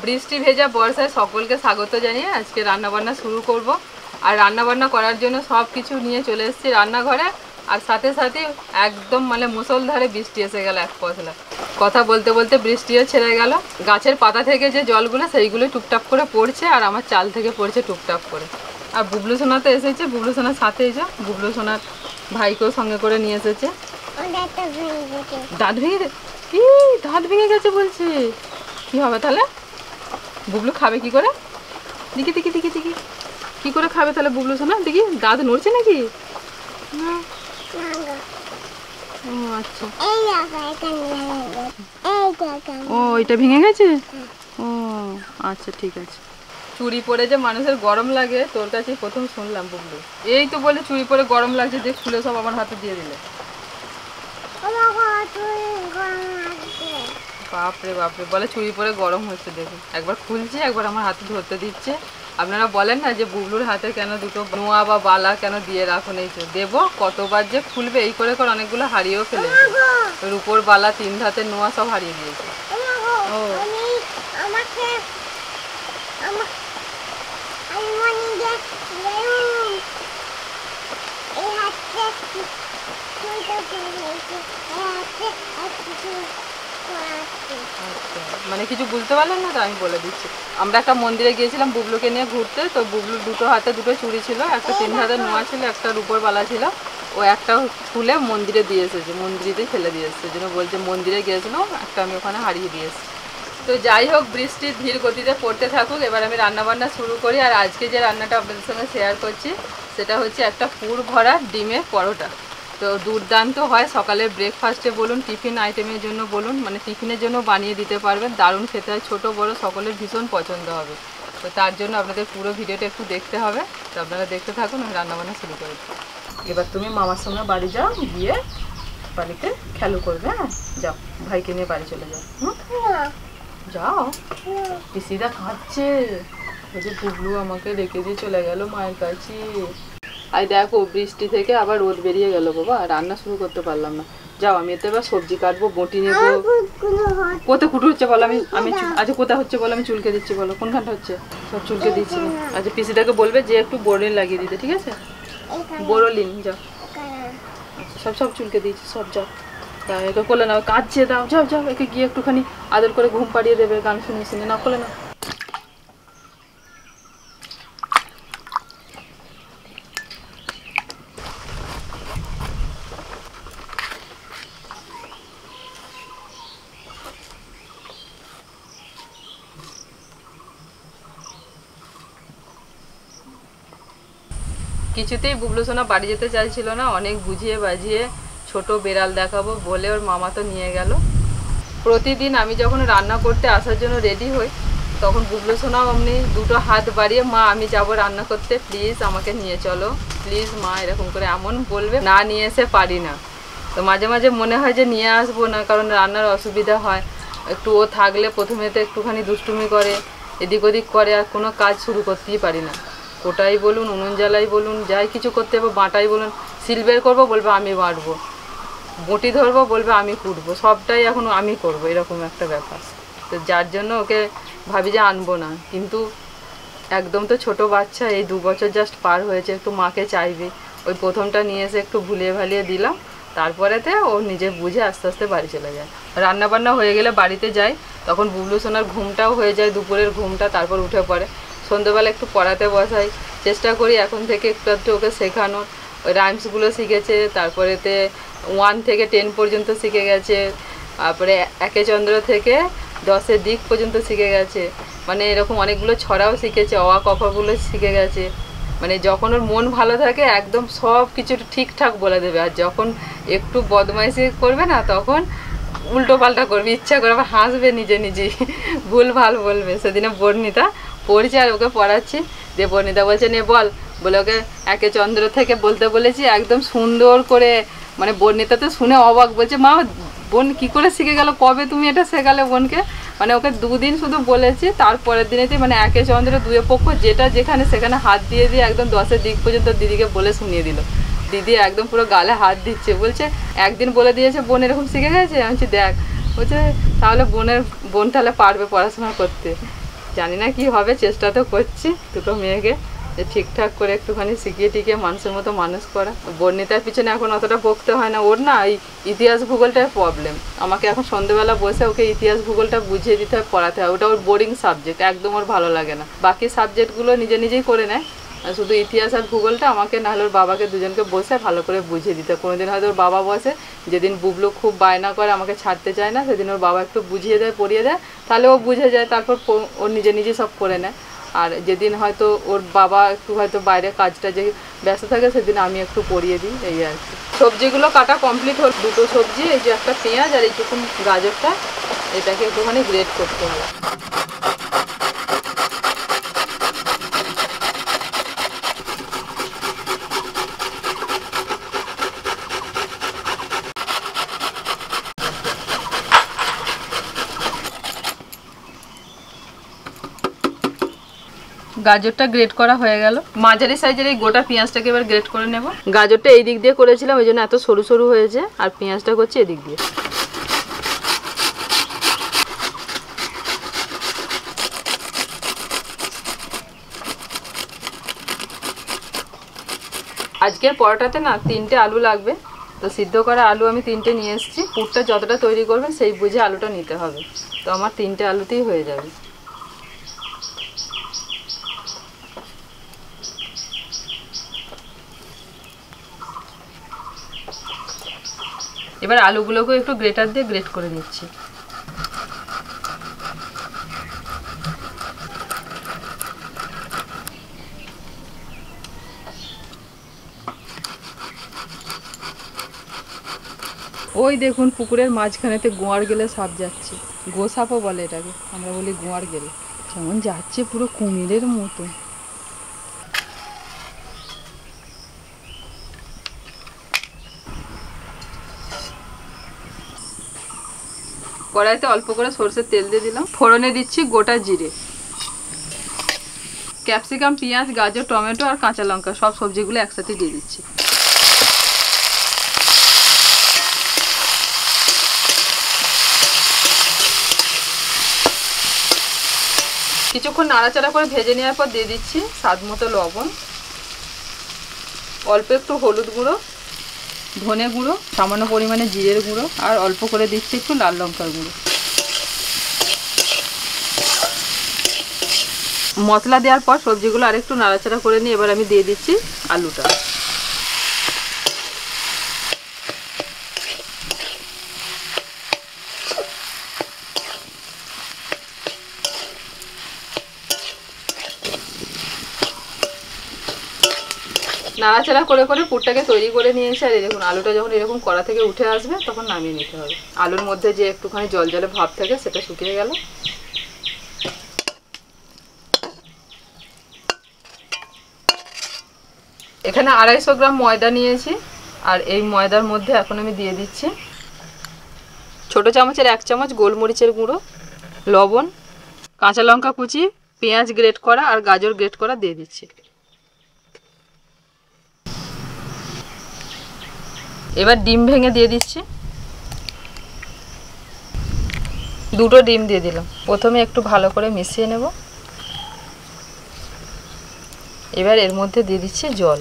বৃষ্টি ভেজা বর্ষায় সকলকে স্বাগত জানিয়ে আজকে রান্নাবান্না শুরু করব। আর রান্নাবান্না করার জন্য সব কিছু নিয়ে চলে এসেছি রান্নাঘরে। আর সাথে সাথে একদম মানে মুষলধারে বৃষ্টি এসে গেল এক পশলা। কথা বলতে বলতে বৃষ্টিও ছেড়ে গেল। গাছের পাতা থেকে যে জলগুলো সেইগুলো টুকটাক করে পড়ছে, আর আমার চাল থেকে পড়ছে টুকটাক করে। আর বুবলু সোনা তো এসেছে, বুবলু সোনার সাথে এসে বুবলু সোনার ভাইকেও সঙ্গে করে নিয়ে এসেছে। দাঁত ভেঙে কি দাঁত ভেঙে গেছে বলছে, কি হবে তাহলে? বুবলু খাবে কি করে? দেখি দেখি দেখি দেখি কি করে খাবে তাহলে বুবলু সোনা? দেখি দাঁত নড়ছে নাকি? ও আচ্ছা, ও এটা ভেঙে গেছে। ও আচ্ছা ঠিক আছে। চুড়ি পরে যে মানুষের গরম লাগে তোর কাছে প্রথম শুনলাম বুবলু। এই তো বলে চুড়ি পরে গরম লাগছে, দেখ খুলে সব আমার হাতে দিয়ে দিলে। বাপরে বাপরে, বলে চুড়ি পরে গরম হচ্ছে। দেখুন একবার খুলছে, একবার আমার হাতে ধরতে দিচ্ছে। আপনারা বলেন না যে বুবলুর হাতে কেন দুটো নোয়া বা বালা কেন দিয়ে রাখুন? এই তো দেবো, কতবার যে খুলবে। এই করে করে অনেকগুলো হারিয়েও ফেলেছে। রূপোর বালা, 3 ধাতের নোয়া সব হারিয়ে দিয়েছে। ও মানে কিছু বুঝতে পারলেন না তো? আমি বলে দিচ্ছি। আমরা একটা মন্দিরে গিয়েছিলাম বুবলুকে নিয়ে ঘুরতে। তো বুবলুর দুটো হাতে দুটো চুড়ি ছিল, একটা 3 ধাতের নোয়া ছিল, একটা রূপোর বালা ছিল। ও একটা খুলে মন্দিরে দিয়ে এসেছে, মন্দিরেতেই ফেলে দিয়ে এসেছে। জন্য বলছে মন্দিরে গিয়েছিল, একটা আমি ওখানে হারিয়ে দিয়ে এসেছি। তো যাই হোক, বৃষ্টি ধীর গতিতে পড়তে থাকুক, এবার আমি রান্নাবান্না শুরু করি। আর আজকে যে রান্নাটা আপনাদের সঙ্গে শেয়ার করছি সেটা হচ্ছে একটা পুর ভরা ডিমের পরোটা। তো দুর্দান্ত হয়, সকালের ব্রেকফাস্টে বলুন, টিফিন আইটেমের জন্য বলুন, মানে টিফিনের জন্য বানিয়ে দিতে পারবেন। দারুণ খেতে হয়, ছোটো বড় সকলের ভীষণ পছন্দ হবে। তো তার জন্য আপনাদের পুরো ভিডিওটা একটু দেখতে হবে। তো আপনারা দেখতে থাকুন, আমি রান্নাবান্না শুরু করে দিই। এবার তুমি মামার সঙ্গে বাড়ি যাও, গিয়ে বাড়িতে খেলো করবে। হ্যাঁ যাও, ভাইকে নিয়ে বাড়ি চলে যাও। যাও, পিসিদা খাচ্ছে। ওই যে বুবলু আমাকে রেখে দিয়ে চলে গেল মায়ের কাছে। আর দেখো বৃষ্টি থেকে আবার রোদ বেরিয়ে গেল বাবা, রান্না শুরু করতে পারলাম না। যাও, আমি এতে এবার সবজি কাটবো, বটি নেবো। কোথায় কুটু হচ্ছে বলো? আমি আমি আচ্ছা কোথায় হচ্ছে বলো, আমি চুলকে দিচ্ছি। বলো কোনখানটা হচ্ছে? সব চুলকে দিচ্ছি। আচ্ছা পিসিদাকে বলবে যে একটু বোরলিন লাগিয়ে দিতে, ঠিক আছে? বোরলিন যাও। আচ্ছা সব সব চুলকে দিয়েছি, সব যাও। একে কোলে নাও, কাঁদছে, দাও যাও যাও। একে গিয়ে একটুখানি আদর করে ঘুম পাড়িয়ে দেবে, গান শুনে শুনে। না কোলে না। কিছুতেই বুবলু সোনা বাড়ি যেতে চাইছিল না। অনেক বুঝিয়ে বাজিয়ে ছোট বেড়াল দেখাবো বলে ওর মামা তো নিয়ে গেল। প্রতিদিন আমি যখন রান্না করতে আসার জন্য রেডি হই, তখন বুবলু সোনাও অমনি দুটো হাত বাড়িয়ে, মা আমি যাব রান্না করতে, প্লিজ আমাকে নিয়ে চলো, প্লিজ মা, এরকম করে এমন বলবে, না নিয়ে এসে পারি না। তো মাঝে মাঝে মনে হয় যে নিয়ে আসবো না, কারণ রান্নার অসুবিধা হয় একটু। ও থাকলে প্রথমে তো একটুখানি দুষ্টুমি করে, এদিক ওদিক করে, আর কোনো কাজ শুরু করতেই পারি না। কোটাই বলুন, উনুন জ্বালাই বলুন, যাই কিছু করতে হবে, বাটাই বলুন, সিল বের করবো বলবে আমি বাটবো, বটি ধরবো বলবে আমি কুটবো, সবটাই এখন আমি করবো, এরকম একটা ব্যাপার। তো যার জন্য ওকে ভাবি যে আনবো না। কিন্তু একদম তো ছোট বাচ্চা, এই 2 বছর জাস্ট পার হয়েছে, একটু মাকে চাইবে। ওই প্রথমটা নিয়ে এসে একটু ভুলিয়ে ভালিয়ে দিলাম, তারপরেতে ও নিজে বুঝে আস্তে আস্তে বাড়ি চলে যায়। রান্নাবান্না হয়ে গেলে বাড়িতে যাই, তখন বুবলু সোনার ঘুমটাও হয়ে যায়, দুপুরের ঘুমটা, তারপর উঠে পড়ে। সন্ধ্যেবেলা একটু পড়াতে বসাই, চেষ্টা করি এখন থেকে একটু একটু ওকে শেখানোর। ওই রাইমসগুলো শিখেছে, তারপরেতে 1 থেকে 10 পর্যন্ত শিখে গেছে, তারপরে একে চন্দ্র থেকে 10-এর দিক পর্যন্ত শিখে গেছে। মানে এরকম অনেকগুলো ছড়াও শিখেছে, অ আ ক খ গুলো শিখে গেছে। মানে যখন ওর মন ভালো থাকে একদম সব কিছু ঠিকঠাক বলে দেবে, আর যখন একটু বদমাইশি করবে না তখন উল্টো পাল্টা করবে, ইচ্ছা করে আবার হাসবে নিজে নিজেই, ভুল ভাল বলবে। সেদিনে বর্ণিতা পড়ছে আর ওকে পড়াচ্ছি, যে বর্ণিতা বলছে নে বল, বলে ওকে একে চন্দ্র থেকে বলতে বলেছি, একদম সুন্দর করে। মানে বর্ণিতা তো শুনে অবাক, বলছে মা বোন কী করে শিখে গেল, কবে তুমি এটা শেখালে বোনকে? মানে ওকে 2 দিন শুধু বলেছি, তারপরের দিনেতেই মানে একে চন্দ্র 2 পক্ষ যেটা যেখানে সেখানে হাত দিয়ে দিয়ে একদম 10-এর দিক পর্যন্ত দিদিকে বলে শুনিয়ে দিল। দিদি একদম পুরো গালে হাত দিচ্ছে, বলছে একদিন বলে দিয়েছে বোন এরকম শিখে গেছে। আমি বলছি দেখ, বলছে তাহলে বোন তাহলে পারবে পড়াশোনা করতে। জানি না কি হবে, চেষ্টা তো করছি দুটো মেয়েকে যে ঠিকঠাক করে একটুখানি শিখিয়ে টিকিয়ে মানুষের মতো মানুষ করা। বর্ণিতার পিছনে এখন অতটা বকতে হয় না, ওর না এই ইতিহাস ভূগোলটাই প্রবলেম। আমাকে এখন সন্ধ্যেবেলা বসে ওকে ইতিহাস ভূগোলটা বুঝিয়ে দিতে হয়, পড়াতে হয়। ওটা ওর বোরিং সাবজেক্ট, একদম ওর ভালো লাগে না। বাকি সাবজেক্টগুলো নিজে নিজেই করে নেয়, আর শুধু ইতিহাস আর ভূগোলটা আমাকে নাহলে ওর বাবাকে দুজনকে বসে ভালো করে বুঝিয়ে দিতে। কোনোদিন হয়তো ওর বাবা বসে, যেদিন বুবলু খুব বায়না করে আমাকে ছাড়তে চায় না, সেদিন ওর বাবা একটু বুঝিয়ে দেয়, পড়িয়ে দেয়, তাহলে ও বুঝে যায়, তারপর ওর নিজে নিজে সব করে নেয়। আর যেদিন হয়তো ওর বাবা একটু হয়তো বাইরে কাজটা যে ব্যস্ত থাকে, সেদিন আমি একটু পড়িয়ে দিই, এই আর কি। সবজিগুলো কাটা কমপ্লিট হল। দুটো সবজি, এই যে একটা পেঁয়াজ আর এইটুকুন গাজরটা, এটাকে একটুখানি গ্রেট করতে হবে। গাজরটা গ্রেট করা হয়ে গেল। মাঝারি সাইজের এই গোটা পেঁয়াজটাকে এবার গ্রেট করে নেব। গাজরটা এই দিক দিয়ে করেছিলাম, ওই জন্য এত সরু সরু হয়েছে, আর পেঁয়াজটা করছি এদিক দিয়ে। আজকের পরোটাতে না 3টে আলু লাগবে, তো সিদ্ধ করা আলু আমি 3টে নিয়ে এসেছি। পুরটা যতটা তৈরি করবেন সেই বুঝে আলুটা নিতে হবে, তো আমার 3টে আলুতেই হয়ে যাবে। এবার আলুগুলোকে একটু গ্রেটার দিয়ে গ্রেট করে নিচ্ছি। ওই দেখুন পুকুরের মাঝখানেতে গোয়ার গেলে সাপ যাচ্ছে, গো সাপও বলে এটাকে, আমরা বলি গোয়ার গেলে। যেমন যাচ্ছে পুরো কুমিরের মতো। কড়াইতে অল্প করে সরষের তেল দিয়ে দিলাম, ফোড়নে দিচ্ছি গোটা জিরে, ক্যাপসিকাম, পেঁয়াজ, গাজর, টমেটো আর কাঁচা লঙ্কা সব সবজিগুলো একসাথে দিয়ে দিচ্ছি। কিছুক্ষণ নাড়াচাড়া করে ভেজে নেওয়ার পর দিয়ে দিচ্ছি স্বাদ মতো লবণ, অল্প একটু হলুদ গুঁড়ো, ধনে গুঁড়ো, সামান্য পরিমাণে জিরের গুঁড়ো, আর অল্প করে দিচ্ছি একটু লাল লঙ্কার গুঁড়ো। মশলা দেওয়ার পর সবজিগুলো আরেকটু নাড়াচাড়া করে নিয়ে এবার আমি দিয়ে দিচ্ছি আলুটা। নাড়াচাড়া করে করে পুরটাকে তৈরি করে নিয়ে এসে, আর দেখুন আলুটা যখন এরকম কড়া থেকে উঠে আসবে তখন নামিয়ে নিতে হবে। আলুর মধ্যে যে একটুখানি জল জলে ভাব থাকে সেটা শুকিয়ে গেল। এখানে 250 গ্রাম ময়দা নিয়েছি, আর এই ময়দার মধ্যে এখন আমি দিয়ে দিচ্ছি ছোটো চামচের 1 চামচ গোলমরিচের গুঁড়ো, লবণ, কাঁচা লঙ্কা কুচি, পেঁয়াজ গ্রেট করা আর গাজর গ্রেট করা দিয়ে দিচ্ছি। এবার ডিম ভেঙে দিয়ে দিচ্ছি, 2টো ডিম দিয়ে দিলাম। প্রথমে একটু ভালো করে মিশিয়ে নেব। এবার এর মধ্যে দিয়ে দিচ্ছি জল।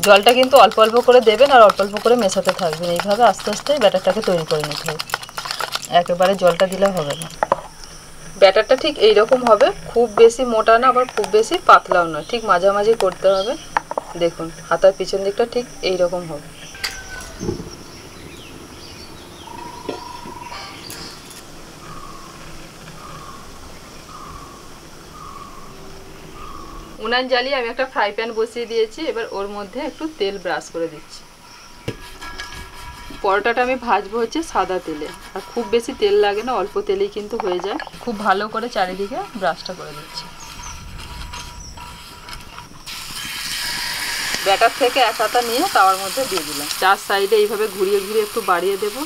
জলটা কিন্তু অল্প অল্প করে দেবেন আর অল্প অল্প করে মেশাতে থাকবেন, এইভাবে আস্তে আস্তে ব্যাটারটাকে তৈরি করে নিতে হবে, একেবারে জলটা দিলে হবে না। ব্যাটারটা ঠিক এইরকম হবে, খুব বেশি মোটা না আবার খুব বেশি পাতলাও না, ঠিক মাঝামাঝি করতে হবে। দেখুন হাতার পিছন দিকটা ঠিক এইরকম হবে। উনান জ্বালিয়ে আমি একটা ফ্রাই প্যান বসিয়ে দিয়েছি, এবার ওর মধ্যে একটু তেল ব্রাশ করে দিচ্ছি। পরোটাটা আমি ভাজবো হচ্ছে সাদা তেলে, আর খুব বেশি তেল লাগে না, অল্প তেলেই কিন্তু হয়ে যায়। খুব ভালো করে চারিদিকে ব্রাশটা করে দিচ্ছি। ব্যাটার থেকে এক হাতা নিয়ে তাওয়ার মধ্যে দিয়ে দিলাম, 4 সাইডে এইভাবে ঘুরিয়ে ঘুরিয়ে একটু বাড়িয়ে দেবো।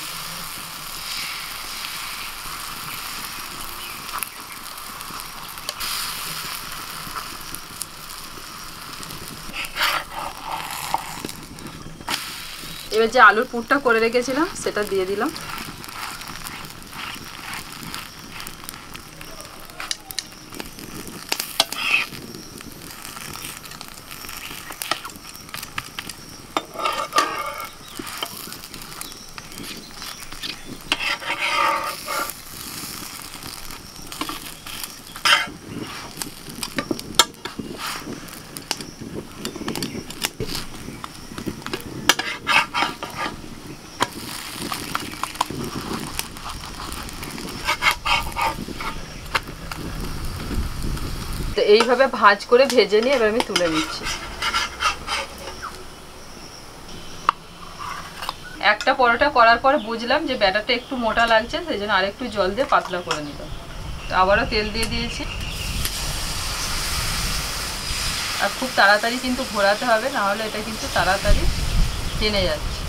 এবার যে আলুর পুরটা করে রেখেছিলাম সেটা দিয়ে দিলাম। তো এইভাবে ভাঁজ করে ভেজে নিয়ে এবার আমি তুলে নিচ্ছি। একটা পরোটা করার পর বুঝলাম যে ব্যাটারটা একটু মোটা লাগছে, সেই জন্য আরেকটু জল দিয়ে পাতলা করে নিলাম। তো আবারও তেল দিয়ে দিয়েছি। আর খুব তাড়াতাড়ি কিন্তু ঘোরাতে হবে, নাহলে এটা কিন্তু তাড়াতাড়ি টেনে যাচ্ছে।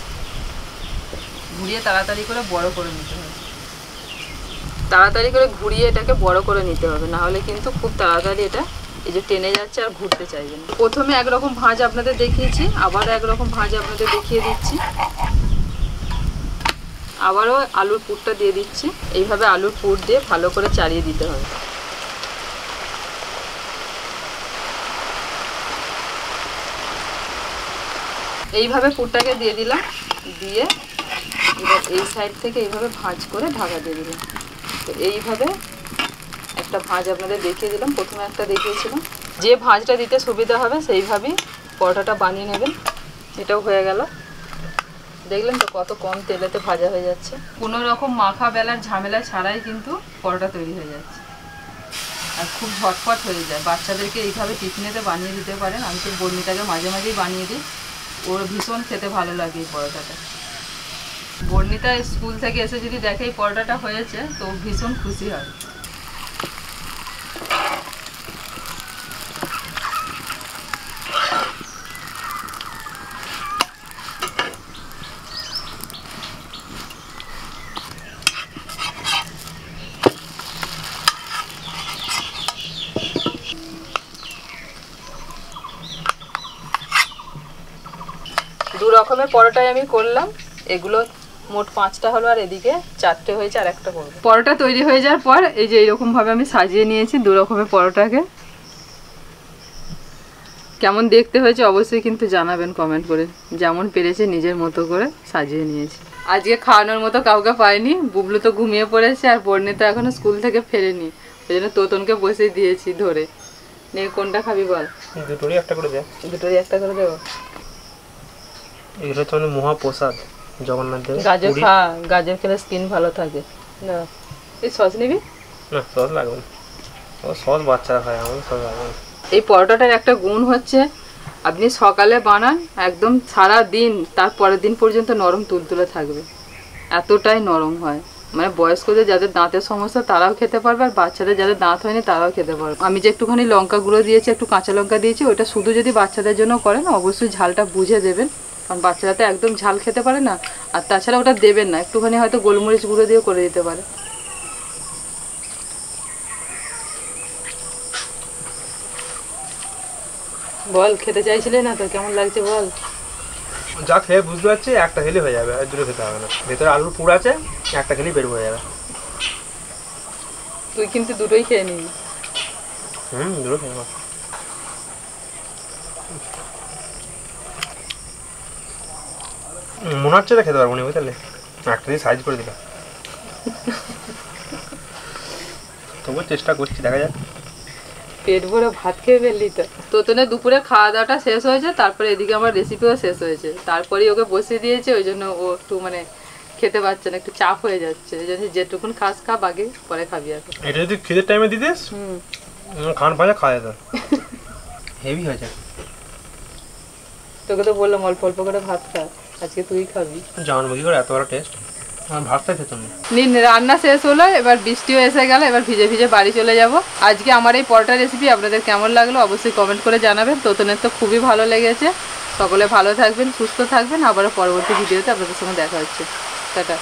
ঘুরিয়ে তাড়াতাড়ি করে বড় করে নিতে হবে, তাড়াতাড়ি করে ঘুরিয়ে এটাকে বড় করে নিতে হবে, নাহলে কিন্তু খুব তাড়াতাড়ি এটা এই যে টেনে যাচ্ছে আর ঘুরতে চাইবে না। প্রথমে একরকম ভাঁজ আপনাদের দেখিয়েছি, আবার একরকম ভাঁজ আপনাদের দেখিয়ে দিচ্ছি। আবারও আলুর পুরটা দিয়ে দিচ্ছি। এইভাবে আলুর পুর দিয়ে ভালো করে চালিয়ে দিতে হবে। এইভাবে পুরটাকে দিয়ে দিলাম, দিয়ে এবার এই সাইড থেকে এইভাবে ভাঁজ করে ঢাকা দিয়ে দিলাম। তো এইভাবে একটা ভাঁজ আপনাদের দেখিয়ে দিলাম, প্রথমে একটা দেখিয়েছিলাম। যে ভাঁজটা দিতে সুবিধা হবে সেইভাবেই পরোটাটা বানিয়ে নেবেন। এটাও হয়ে গেল। দেখলেন তো কত কম তেলেতে ভাজা হয়ে যাচ্ছে। কোনো রকম মাখা বেলার ঝামেলা ছাড়াই কিন্তু পরোটা তৈরি হয়ে যাচ্ছে, আর খুব ঝটপট হয়ে যায়। বাচ্চাদেরকে এইভাবে টিফিনেতে বানিয়ে দিতে পারেন। আমি তো বর্ণিতাকে মাঝে মাঝেই বানিয়ে দিই, ওর ভীষণ খেতে ভালো লাগে এই পরোটাটা। বর্ণিতা স্কুল থেকে এসে যদি দেখে এই পরোটাটা হয়েছে তো ভীষণ খুশি হয়। দু রকমের পরোটাই আমি করলাম, এগুলো মোট 5টা হলো, আর এদিকে 4টে হয়েছে, আর একটা করবো। পরোটা তৈরি হয়ে যাওয়ার পর এই যে এইরকম ভাবে আমি সাজিয়ে নিয়েছি দু রকমের পরোটাকে। কেমন দেখতে হয়েছে অবশ্যই কিন্তু জানাবেন কমেন্ট করে। যেমন পেরেছে নিজের মতো করে সাজিয়ে নিয়েছি। আজকে খাওয়ানোর মতো কাউকে পাইনি, বুবলু তো ঘুমিয়ে পড়েছে, আর বর্ণিতা এখনো স্কুল থেকে ফেরেনি, ওই জন্য তোতনকে বসে দিয়েছি ধরে। নে কোনটা খাবি বল? দুটোরই একটা করে দে। দুটোরই একটা করে দেবো। এগুলো হচ্ছে মানে মহাপ্রসাদ জগন্নাথ দেব। গাজর খা, গাজর খেলে স্কিন ভালো থাকে। না এই সস নিবি? না সস লাগবে না, ও সস বাচ্চারা খায়, আমার সস লাগবে না। এই পরোটাটার একটা গুণ হচ্ছে আপনি সকালে বানান একদম সারা দিন, তার পরের দিন পর্যন্ত নরম তুলতুলে থাকবে, এতটাই নরম হয়। মানে বয়স্কদের যাদের দাঁতের সমস্যা তারাও খেতে পারবে, আর বাচ্চাদের যাদের দাঁত হয়নি তারাও খেতে পারবে। আমি যে একটুখানি লঙ্কা গুঁড়ো দিয়েছি, একটু কাঁচা লঙ্কা দিয়েছি, ওটা শুধু যদি বাচ্চাদের জন্য করেন অবশ্যই ঝালটা বুঝে দেবেন, কারণ বাচ্চারা তো একদম ঝাল খেতে পারে না। আর তাছাড়া ওটা দেবেন না, একটুখানি হয়তো গোলমরিচ গুঁড়ো দিয়ে করে দিতে পারে। বল খেতে চাইছিলে না তো, কেমন লাগছে বল? যা খেয়ে বুঝতে পারছি একটা খেলে হয়ে যাবে, আর দুটো খেতে হবে না। ভেতরে আলুর পুর আছে, একটা খেলেই বের হয়ে যাবে। তুই কিন্তু দুটোই খেয়ে নিবি। দুটো খেয়ে নাও। মনে হচ্ছে এটা খেতে পারবো না, বুঝলে একটা দিয়ে সাইজ করে দিলাম। তবুও চেষ্টা করছি, দেখা যাক। পেট ভরে ভাত খেয়ে ফেললি তো। তোতনে দুপুরে খাওয়া দাওয়াটা শেষ হয়েছে, তারপরে এদিকে আমার রেসিপিও শেষ হয়েছে, তারপরেই ওকে বসিয়ে দিয়েছে। ওই জন্য ও একটু মানে খেতে পারছে না, একটু চাপ হয়ে যাচ্ছে। এই জন্য যেটুকুন খাস খা, বাকি পরে খাবি। আর এটা যদি খিদের টাইমে দিতিস খান পালে খাওয়া যেত, হেভি হয়েছে। তোকে তো বললাম অল্প অল্প করে ভাত খা, আজকে তুই খাবি। জানবো কি করে এত বড় টেস্ট, আমার ভাতটা খেতাম না। নিন রান্না শেষ হলো, এবার বৃষ্টিও এসে গেল, এবার ভিজে ভিজে বাড়ি চলে যাব। আজকে আমার এই পরোটা রেসিপি আপনাদের কেমন লাগলো অবশ্যই কমেন্ট করে জানাবেন। তোতনের তো খুবই ভালো লেগেছে। সকলে ভালো থাকবেন, সুস্থ থাকবেন, আবারও পরবর্তী ভিডিওতে আপনাদের সঙ্গে দেখা হচ্ছে। টাটা।